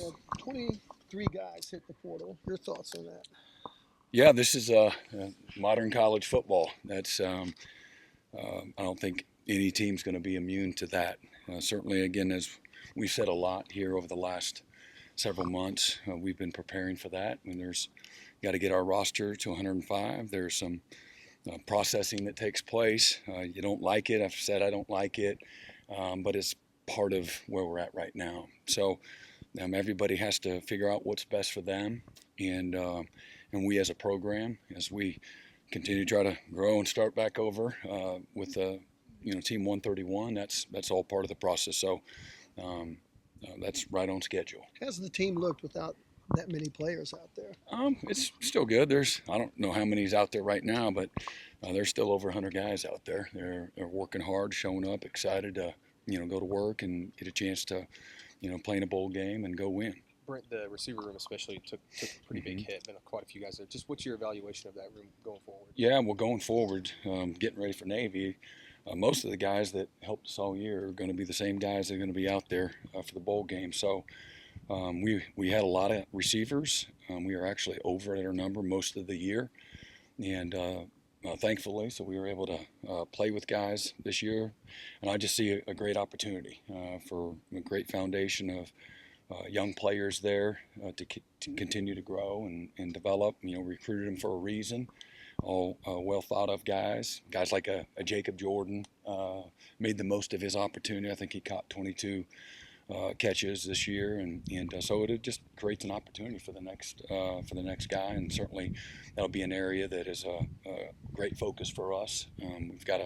Uh, 23 guys hit the portal. Your thoughts on that? Yeah, this is modern college football. I don't think any team's going to be immune to that. Certainly, again, as we've said a lot here over the last several months, we've been preparing for that. And there's got to get our roster to 105. There's some processing that takes place. You don't like it. I've said I don't like it, but it's part of where we're at right now. So everybody has to figure out what's best for them, and and we as a program, as we continue to try to grow and start back over with team 131. That's all part of the process. So um, that's right on schedule. How's the team looked without that many players out there? It's still good. I don't know how many's out there right now, but there's still over 100 guys out there. They're working hard, showing up, excited to go to work and get a chance to play in a bowl game and go win. Brent, the receiver room especially took a pretty big hit. Been quite a few guys there. Just what's your evaluation of that room going forward? Yeah, well, going forward, getting ready for Navy, most of the guys that helped us all year are going to be the same guys that are going to be out there for the bowl game. So we had a lot of receivers. We were actually over at our number most of the year, and thankfully, so we were able to play with guys this year. And I just see a great opportunity for a great foundation of young players there to continue to grow and develop. Recruited them for a reason. All well thought of guys. Guys like a Jacob Jordan made the most of his opportunity. I think he caught 22 catches this year, and so it just creates an opportunity for the next guy, and certainly that'll be an area that is a great focus for us. We've got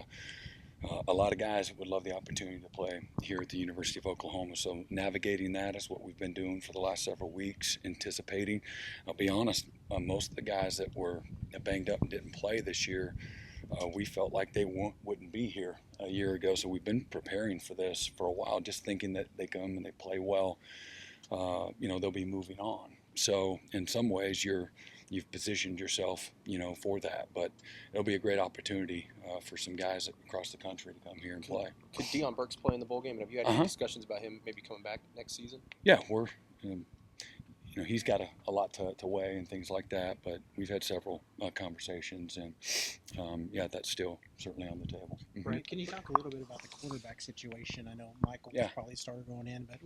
a lot of guys that would love the opportunity to play here at the University of Oklahoma. So navigating that is what we've been doing for the last several weeks, anticipating. I'll be honest, most of the guys that were banged up and didn't play this year, we felt like they wouldn't be here a year ago. So we've been preparing for this for a while, just thinking that they come and they play well, they'll be moving on. So in some ways, you've positioned yourself, for that. But it'll be a great opportunity for some guys across the country to come here and play. Could Deion Burks play in the bowl game? And have you had any discussions about him maybe coming back next season? Yeah, we're he's got a lot to weigh and things like that, but we've had several conversations, and yeah, that's still certainly on the table. Right. Can you talk a little bit about the quarterback situation? I know Michael probably started going in, but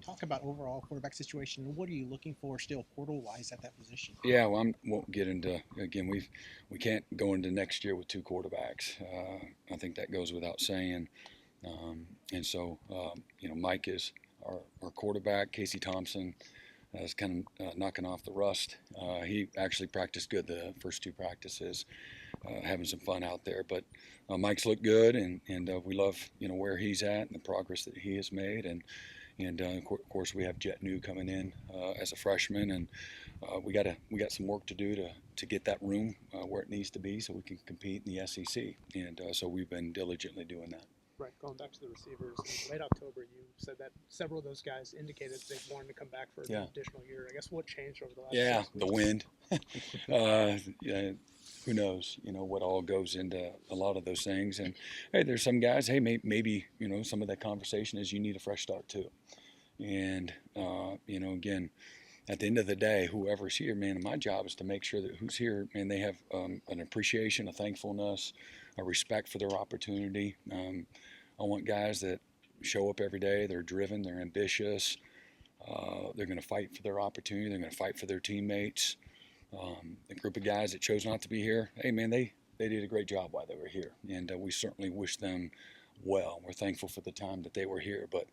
talk about overall quarterback situation. What are you looking for still portal-wise at that position? Yeah, well, I won't get into, again, we can't go into next year with two quarterbacks. I think that goes without saying. And so, Mike is our quarterback. Casey Thompson is kind of knocking off the rust. He actually practiced good the first two practices, having some fun out there. But Mike's looked good, and we love where he's at and the progress that he has made. And of course we have Jet New coming in as a freshman, and we got some work to do to get that room where it needs to be so we can compete in the SEC. And so we've been diligently doing that. Right, going back to the receivers, in late October, you said that several of those guys indicated they wanted to come back for an additional year. I guess what changed over the last 6 weeks? The wind. Who knows, what all goes into a lot of those things. And, hey, there's some guys, hey, maybe some of that conversation is you need a fresh start too. And, again, at the end of the day, whoever's here, man, my job is to make sure that who's here, man, they have an appreciation, a thankfulness, a respect for their opportunity. I want guys that show up every day. They're driven. They're ambitious. They're going to fight for their opportunity. They're going to fight for their teammates. The group of guys that chose not to be here, hey, man, they did a great job while they were here. And we certainly wish them well. We're thankful for the time that they were here. But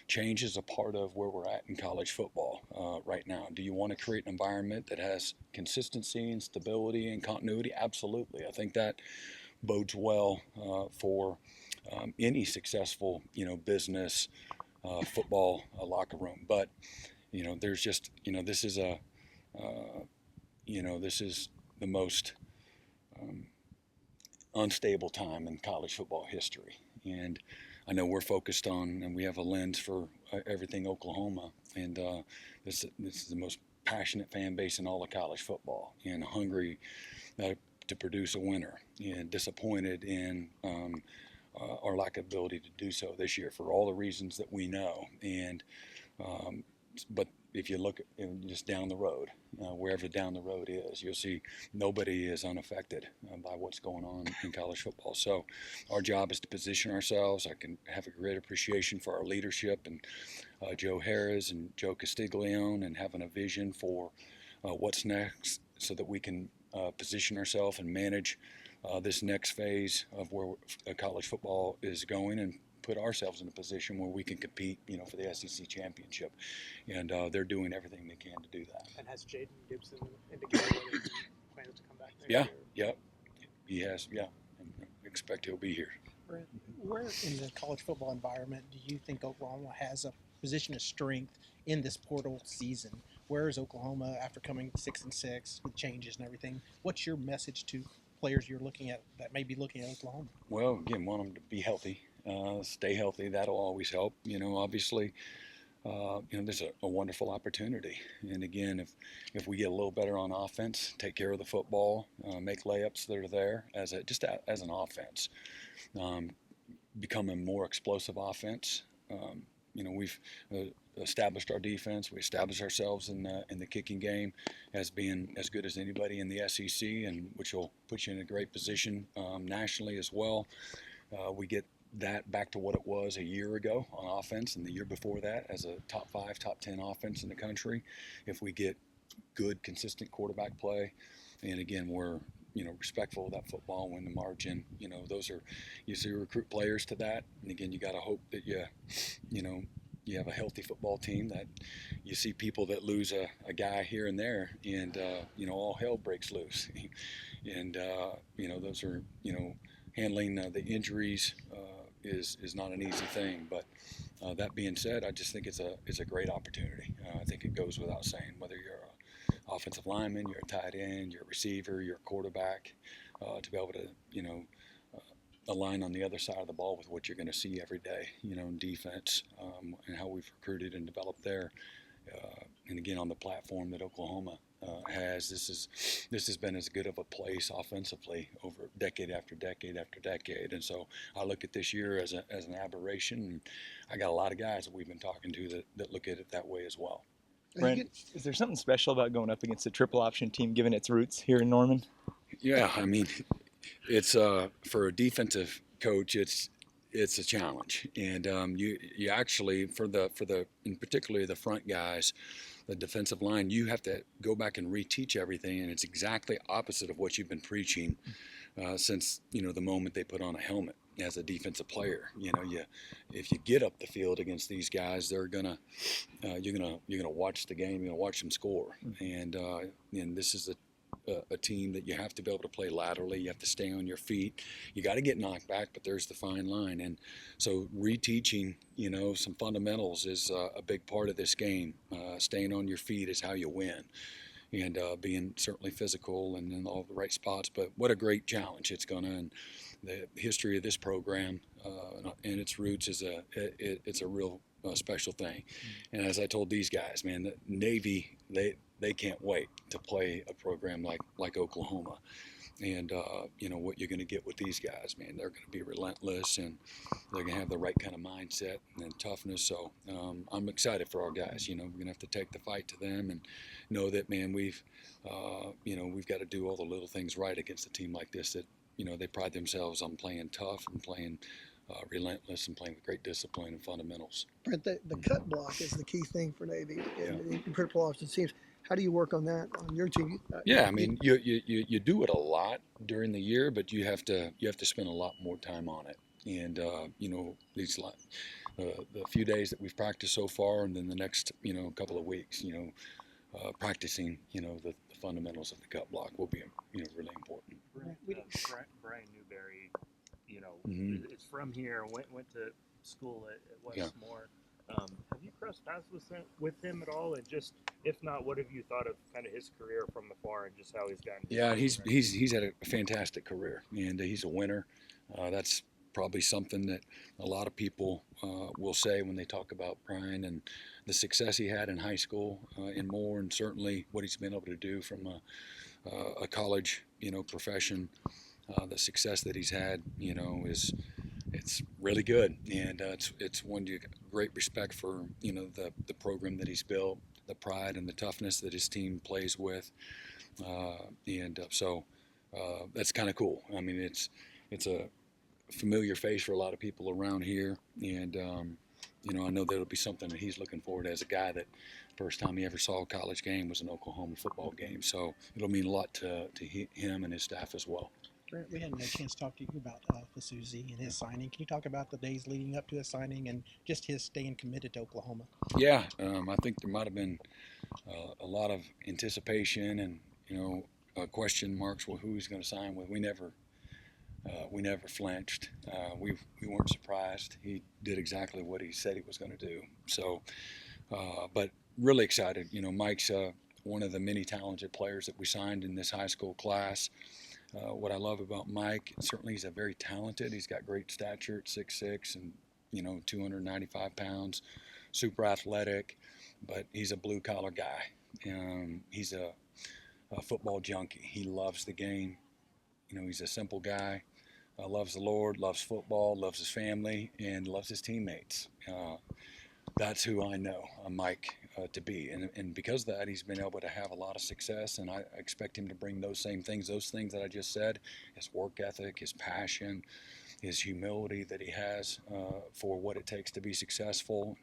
change is a part of where we're at in college football right now. Do you want to create an environment that has consistency and stability and continuity? Absolutely. I think that bodes well for any successful, business, football locker room. But, there's just, this is this is the most unstable time in college football history. And I know we're focused on, and we have a lens for everything Oklahoma. And this is the most passionate fan base in all of college football, and hungry to produce a winner, and disappointed in our lack of ability to do so this year for all the reasons that we know. And but if you look just down the road, wherever down the road is, you'll see nobody is unaffected by what's going on in college football. So our job is to position ourselves. I can have a great appreciation for our leadership and Joe Harris and Joe Castiglione, and having a vision for what's next so that we can position ourselves and manage this next phase of where college football is going, and put ourselves in a position where we can compete, for the SEC championship. And they're doing everything they can to do that. And has Jaden Gibson indicated whether he plans to come back next Yeah, year? he has, and I expect he'll be here. Brent, where in the college football environment do you think Oklahoma has a position of strength in this portal season? Where is Oklahoma after coming 6-6 with changes and everything? What's your message to players you're looking at that may be looking at Oklahoma? Well, again, want them to be healthy, stay healthy. That'll always help. Obviously, there's a wonderful opportunity. And again, if we get a little better on offense, take care of the football, make layups that are there as an offense, become a more explosive offense. We've established our defense. We established ourselves in the kicking game as being as good as anybody in the SEC, and which will put you in a great position nationally as well. We get that back to what it was a year ago on offense, and the year before that as a top 5, top 10 offense in the country. If we get good, consistent quarterback play, and again, we're respectful of that football, win the margin. Those are, you see, recruit players to that. And again, you got to hope that you have a healthy football team, that you see people that lose a guy here and there, and all hell breaks loose. And those are handling the injuries is not an easy thing. But that being said, I just think it's a great opportunity. I think it goes without saying, whether you're offensive lineman, you're a tight end, you're a receiver, you're a quarterback, to be able to, align on the other side of the ball with what you're going to see every day, in defense, and how we've recruited and developed there. And again, on the platform that Oklahoma has, this has been as good of a place offensively over decade after decade after decade. And so I look at this year as an aberration. And I got a lot of guys that we've been talking to that look at it that way as well. Brent, is there something special about going up against a triple option team, given its roots here in Norman? Yeah, I mean, it's for a defensive coach, it's a challenge, and you actually for the in particularly the front guys, the defensive line, you have to go back and reteach everything, and it's exactly opposite of what you've been preaching since the moment they put on a helmet as a defensive player. If you get up the field against these guys, they're gonna you're gonna watch the game, you're gonna watch them score, and this is a team that you have to be able to play laterally. You have to stay on your feet. You got to get knocked back, but there's the fine line. And so reteaching, some fundamentals is a big part of this game. Staying on your feet is how you win. And being certainly physical and in all the right spots. But what a great challenge it's going to. And the history of this program and its roots is it's a real special thing. And as I told these guys, man, the Navy, they can't wait to play a program like Oklahoma. And what you're going to get with these guys, man, they're going to be relentless, and they're going to have the right kind of mindset and toughness. So I'm excited for our guys. We're going to have to take the fight to them and know that, man, we've got to do all the little things right against a team like this that they pride themselves on playing tough and playing relentless and playing with great discipline and fundamentals. Brent, the cut block is the key thing for Navy in triple option teams. How do you work on that on your team? Yeah, I mean, you do it a lot during the year, but you have to spend a lot more time on it. And these the few days that we've practiced so far, and then the next couple of weeks, practicing the fundamentals of the cut block will be really important. Brian Newberry, is from here. Went to school at Westmore. Have you crossed paths with him at all? And just, if not, what have you thought of kind of his career from afar and just how he's gotten? Yeah, he's had a fantastic career, and he's a winner. That's probably something that a lot of people will say when they talk about Brian and the success he had in high school and more, and certainly what he's been able to do from a college profession. The success that he's had, it's really good, and it's one you great respect for the program that he's built, the pride and the toughness that his team plays with, so that's kind of cool. I mean, it's a familiar face for a lot of people around here, and I know that'll be something that he's looking forward to as a guy that first time he ever saw a college game was an Oklahoma football game. So it'll mean a lot to him and his staff as well. Brent, we hadn't had a chance to talk to you about Fasuzi and his signing. Can you talk about the days leading up to his signing and just his staying committed to Oklahoma? Yeah, I think there might have been a lot of anticipation and question marks with who he's going to sign with. We never flinched. We weren't surprised. He did exactly what he said he was going to do. So, but really excited. Mike's one of the many talented players that we signed in this high school class. What I love about Mike, certainly he's a very talented. He's got great stature at 6'6" and 295 pounds, super athletic, but he's a blue collar guy. He's a football junkie. He loves the game. He's a simple guy. Loves the Lord, loves football, loves his family, and loves his teammates. That's who I know Mike to be. And because of that, he's been able to have a lot of success, and I expect him to bring those things that I just said, his work ethic, his passion, his humility that he has for what it takes to be successful.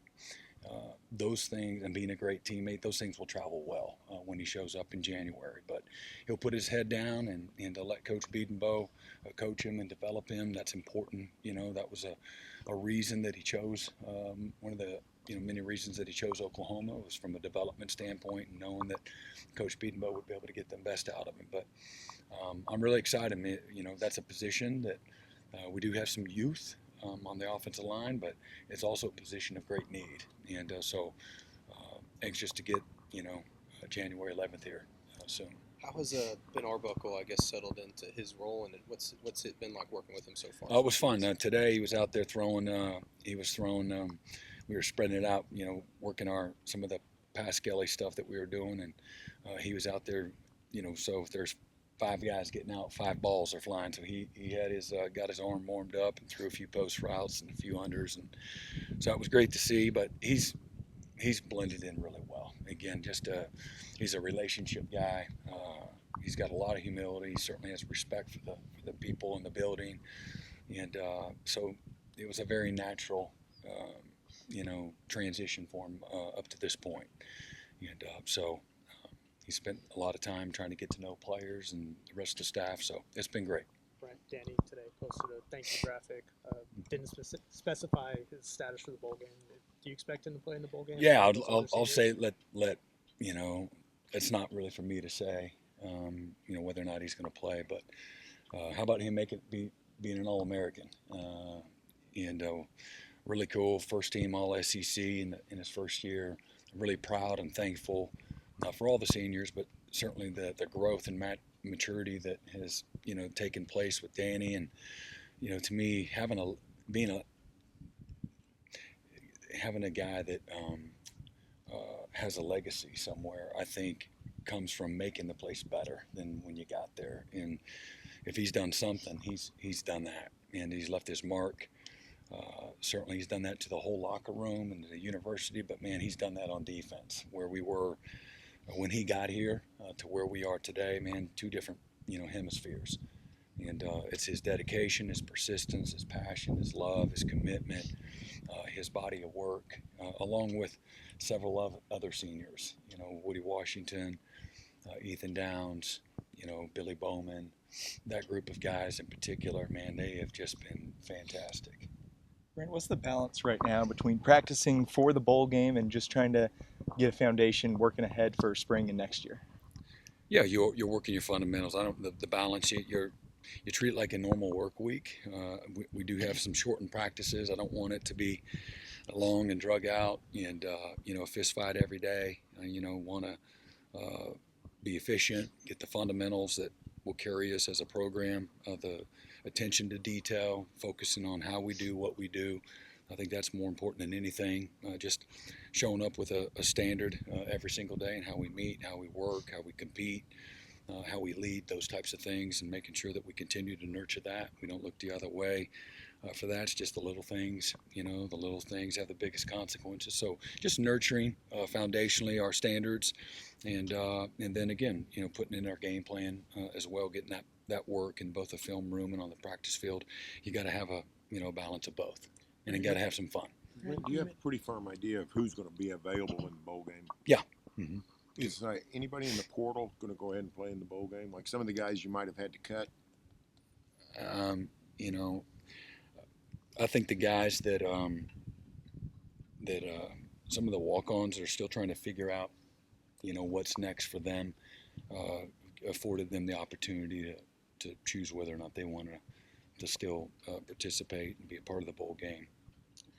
Those things, and being a great teammate, those things will travel well when he shows up in January. But he'll put his head down and to let Coach Biedenbow coach him and develop him. That's important. That was a reason that he chose, one of the many reasons that he chose Oklahoma was from a development standpoint and knowing that Coach Biedenbow would be able to get the best out of him. But I'm really excited. That's a position that we do have some youth on the offensive line, but it's also a position of great need. And so anxious to get, January 11th here soon. How has Ben Arbuckle, I guess, settled into his role, and what's it been like working with him so far? It was fun. Today he was out there throwing. We were spreading it out, working some of the pass skelly stuff that we were doing, and he was out there, so if there's 5 guys getting out, 5 balls are flying. So he had got his arm warmed up and threw a few post routes and a few unders, and so it was great to see. But he's blended in really well. Again, he's a relationship guy. He's got a lot of humility. He certainly has respect for the people in the building, and so it was a very natural, transition for him up to this point. And so he spent a lot of time trying to get to know players and the rest of the staff. So it's been great. Right, Danny today posted a thank you graphic. Didn't specify his status for the bowl game. Do you expect him to play in the bowl game? Yeah, I'll say let it's not really for me to say, whether or not he's going to play. But how about him being an All-American? And really cool, first team All-SEC in his first year. Really proud and thankful for all the seniors, but certainly the growth and maturity that has taken place with Danny. And to me, having a guy that has a legacy somewhere, I think comes from making the place better than when you got there. And if he's done something, he's done that, and he's left his mark. Certainly he's done that to the whole locker room and the university, but man, he's done that on defense, where we were when he got here to where we are today. Man, 2 different hemispheres. And it's his dedication, his persistence, his passion, his love, his commitment, his body of work, along with several other seniors, Woody Washington, Ethan Downs, Billy Bowman, that group of guys in particular. Man, they have just been fantastic. Brent, what's the balance right now between practicing for the bowl game and just trying to get a foundation working ahead for spring and next year? Yeah, you're working your fundamentals. The balance, you treat it like a normal work week. We do have some shortened practices. I don't want it to be long and drug out and a fist fight every day. Want to be efficient, get the fundamentals that will carry us as a program, the attention to detail, focusing on how we do what we do. I think that's more important than anything. Just showing up with a standard every single day, and how we meet, how we work, how we compete, how we lead, those types of things, and making sure that we continue to nurture that. We don't look the other way. for that. It's just the little things, the little things have the biggest consequences. So just nurturing foundationally our standards, and then again, putting in our game plan as well, getting that work in both the film room and on the practice field. You got to have a balance of both, and you got to have some fun. Brent, do you have a pretty firm idea of who's going to be available in the bowl game? Yeah. Mm-hmm. Is anybody in the portal going to go ahead and play in the bowl game? Like some of the guys you might have had to cut? I think the guys that some of the walk-ons are still trying to figure out, what's next for them, afforded them the opportunity to choose whether or not they want to still participate and be a part of the bowl game.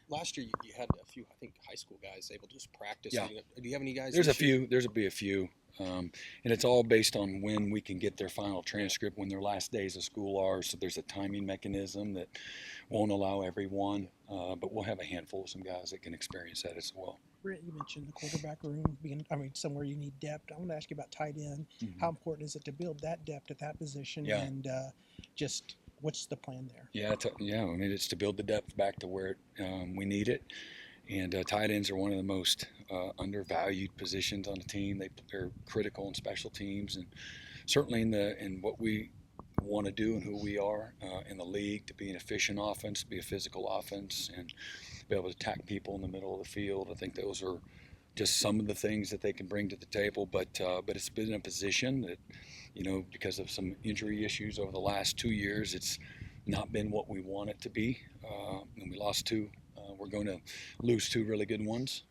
Last year, you had a few, I think, high school guys able to just practice. Yeah. Do you have any guys? There's a few. There'll be a few, and it's all based on when we can get their final transcript, when their last days of school are. So there's a timing mechanism that won't allow everyone, but we'll have a handful of some guys that can experience that as well. Brent, you mentioned the quarterback room being, somewhere you need depth. I want to ask you about tight end. Mm-hmm. How important is it to build that depth at that position? Yeah. And just what's the plan there? Yeah, it's to build the depth back to where we need it. And tight ends are one of the most undervalued positions on the team. They're critical in special teams, and certainly in what we want to do and who we are in the league, to be an efficient offense, to be a physical offense, and be able to attack people in the middle of the field. I think those are just some of the things that they can bring to the table. But it's been a position that, because of some injury issues over the last 2 years, it's not been what we want it to be. And we lost two. We're going to lose two really good ones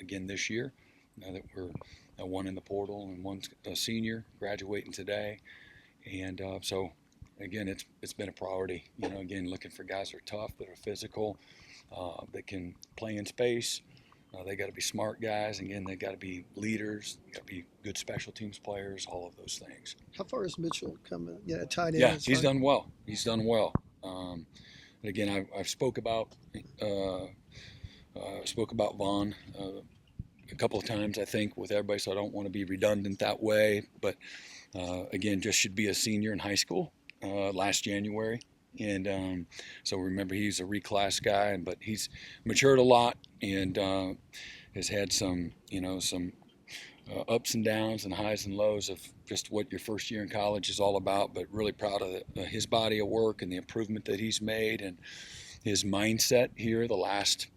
again this year. Now that we're one in the portal and one's a senior graduating today. And so, again, it's been a priority. Again, looking for guys that are tough, that are physical, that can play in space. They got to be smart guys. Again, they got to be leaders. Got to be good special teams players. All of those things. How far has Mitchell come? Tight end. Yeah, he's done well. He's done well. And again, I've spoke about Vaughn a couple of times, I think, with everybody. So I don't want to be redundant that way. But again, just should be a senior in high school last January. And so remember, he's a reclass guy, but he's matured a lot and has had some ups and downs and highs and lows of just what your first year in college is all about. But really proud of his body of work and the improvement that he's made and his mindset here the last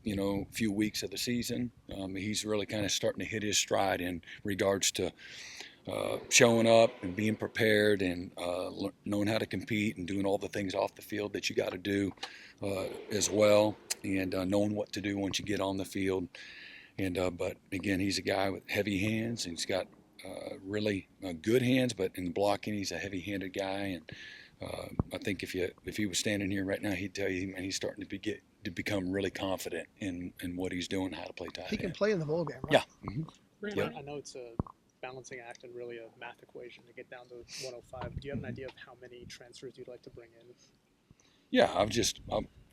few weeks of the season. He's really kind of starting to hit his stride in regards to showing up and being prepared and knowing how to compete and doing all the things off the field that you got to do as well, and knowing what to do once you get on the field. And but again, he's a guy with heavy hands, and he's got really good hands, but in blocking, he's a heavy-handed guy. And I think if he was standing here right now, he'd tell you, man, he's starting to become really confident in what he's doing, how to play tight end. He can play in the bowl game, right? Yeah. Mm-hmm. Brent, Yeah. I know it's a balancing act and really a math equation to get down to 105. Do you have an idea of how many transfers you'd like to bring in? Yeah, I'll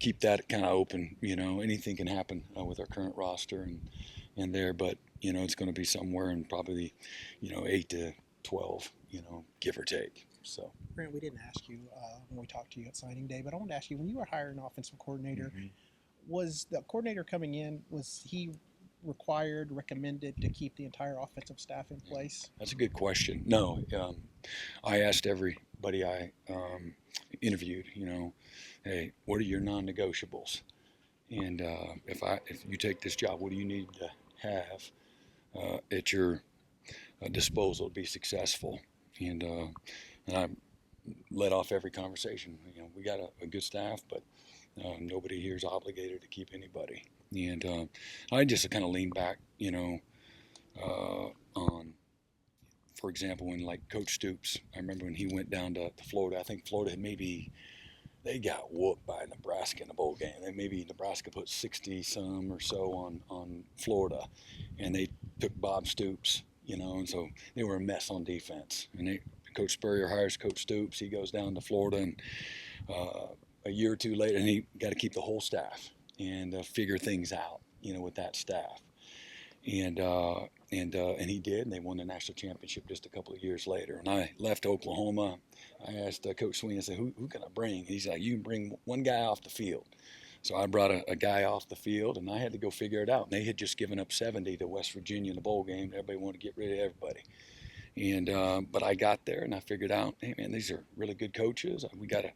keep that kind of open. Anything can happen with our current roster and there, but it's going to be somewhere in probably 8 to 12, give or take. So, Brent, we didn't ask you when we talked to you at signing day, but I wanted to ask you, when you were hiring an offensive coordinator, was the coordinator coming in, was he recommended to keep the entire offensive staff in place? That's a good question. No, I asked everybody I interviewed, hey, what are your non-negotiables? And if you take this job, what do you need to have at your disposal to be successful? And I led off every conversation. We got a good staff, but nobody here is obligated to keep anybody. And I just kind of leaned back, on, for example, when like Coach Stoops, I remember when he went down to Florida. I think Florida they got whooped by Nebraska in the bowl game. Maybe Nebraska put 60 some or so on Florida, and they took Bob Stoops, and so they were a mess on defense. And Coach Spurrier hires Coach Stoops. He goes down to Florida, and a year or two later, and he got to keep the whole staff and figure things out, with that staff. and he did, and they won the national championship just a couple of years later. And I left Oklahoma. I asked Coach Sweeney, I said, who can I bring? And he's like, you can bring one guy off the field. So I brought a guy off the field, and I had to go figure it out. And they had just given up 70 to West Virginia in the bowl game. Everybody wanted to get rid of everybody. And but I got there, and I figured out, hey, man, these are really good coaches. We got to,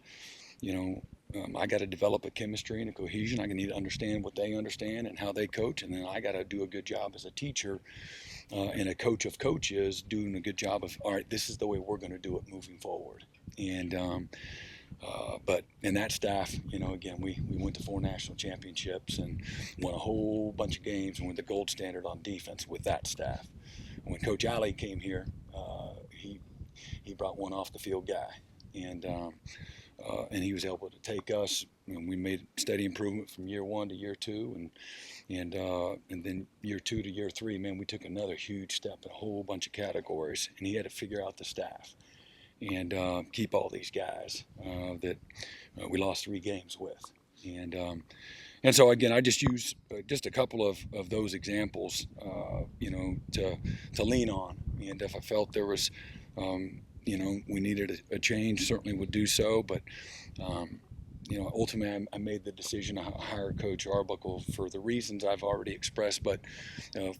I got to develop a chemistry and a cohesion. I need to understand what they understand and how they coach, and then I got to do a good job as a teacher and a coach of coaches, doing a good job of, all right, this is the way we're going to do it moving forward. And but in that staff, again, we went to 4 national championships and won a whole bunch of games and were the gold standard on defense with that staff. When Coach Alley came here, he brought one off the field guy, and he was able to take us, and we made steady improvement from year 1 to year 2, and then year 2 to year 3, man, we took another huge step in a whole bunch of categories, and he had to figure out the staff and keep all these guys that we lost 3 games with, and so again, I just use just a couple of those examples, to lean on, and if I felt there was, we needed a change, certainly would do so, but ultimately I made the decision to hire Coach Arbuckle for the reasons I've already expressed, but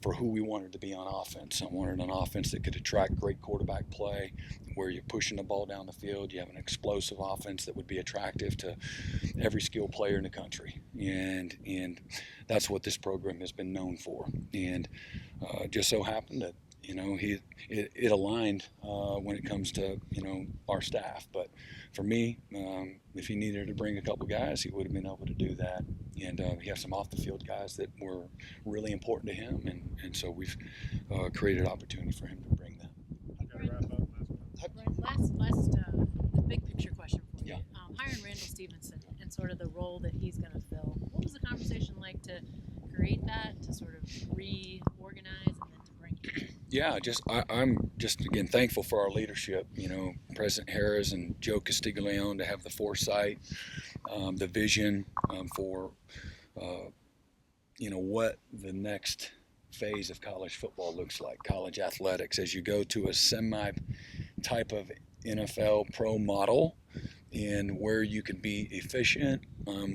for who we wanted to be on offense. I wanted an offense that could attract great quarterback play, where you're pushing the ball down the field. You have an explosive offense that would be attractive to every skilled player in the country, and that's what this program has been known for. And just so happened that it aligned when it comes to our staff. But for me, if he needed to bring a couple guys, he would have been able to do that. And he has some off the field guys that were really important to him, and so we've created opportunity for him to bring them. Last the big picture question for you. Yeah. Hiring Randall Stevenson and sort of the role that he's going to fill. What was the conversation like to create that, to sort of reorganize, and then to bring him in? Yeah, I'm just again thankful for our leadership. President Harris and Joe Castiglione to have the foresight, the vision for what the next phase of college football looks like, college athletics, as you go to a semi type of NFL pro model, and where you can be efficient,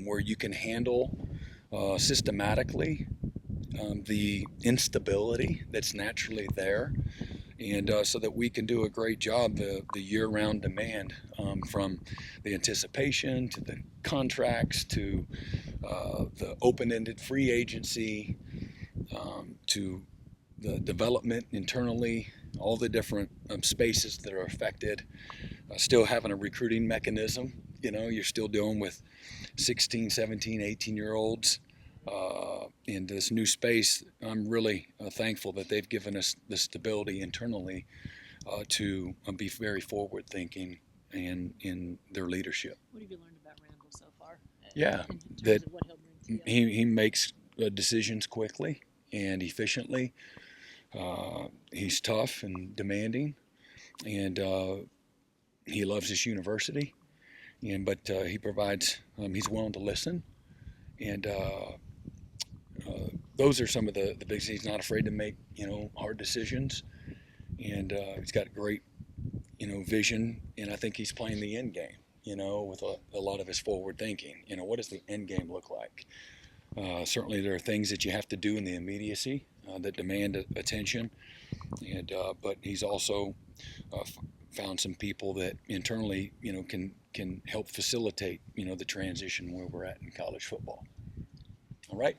where you can handle systematically the instability that's naturally there, and so that we can do a great job, the year-round demand, from the anticipation to the contracts to the open-ended free agency, to the development internally, all the different spaces that are affected, still having a recruiting mechanism. You're still dealing with 16, 17, 18-year-olds in this new space. I'm really thankful that they've given us the stability internally to be very forward-thinking in their leadership. What have you learned about Randall so far? Yeah, in terms that of what he'll bring to you? he makes decisions quickly and efficiently. He's tough and demanding, and he loves his university. But he provides. He's willing to listen, and those are some of the big things. He's not afraid to make hard decisions, and he's got great vision. And I think he's playing the end game. With a lot of his forward thinking. What does the end game look like? Certainly, there are things that you have to do in the immediacy that demand attention, and but he's also found some people that internally, can help facilitate, the transition where we're at in college football. All right.